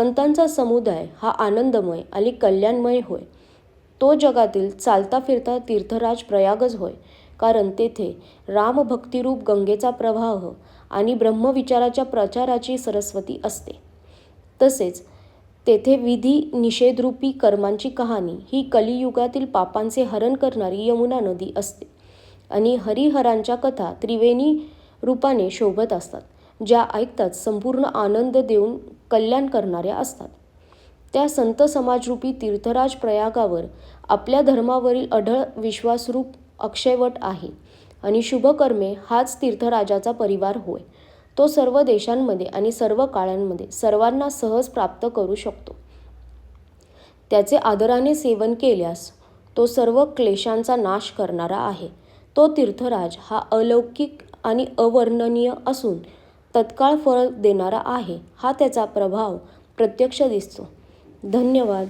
संतांचा समुदाय हा आनंदमय आणि कल्याणमय होय. तो जगातील चालता फिरता तीर्थराज प्रयागच होय, कारण तेथे रामभक्तिरूप गंगेचा प्रवाह आणि ब्रह्मविचाराच्या प्रचाराची सरस्वती असते. तसेच तेथे विधी निषेधरूपी कर्मांची कहाणी ही कलियुगातील पापांचे हरण करणारी यमुना नदी असते आणि हरिहरांच्या कथा त्रिवेणी रूपाने शोभत असतात, ज्या ऐकताच संपूर्ण आनंद देऊन कल्याण करणाऱ्या असतात. त्या संत समाजरूपी तीर्थराज प्रयागावर आपल्या धर्मावरील अढळ विश्वासरूप अक्षयवट आहे आणि शुभकर्मे हाच तीर्थराजाचा परिवार होय. तो सर्व देशांमध्ये आणि सर्व काळांमध्ये सर्वांना सहज प्राप्त करू शकतो. त्याचे आदराने सेवन केल्यास तो सर्व क्लेशांचा नाश करणारा आहे. तो तीर्थराज हा अलौकिक आणि अवर्णनीय असून तत्काळ फळ देणारा आहे. हा त्याचा प्रभाव प्रत्यक्ष दिसतो. धन्यवाद.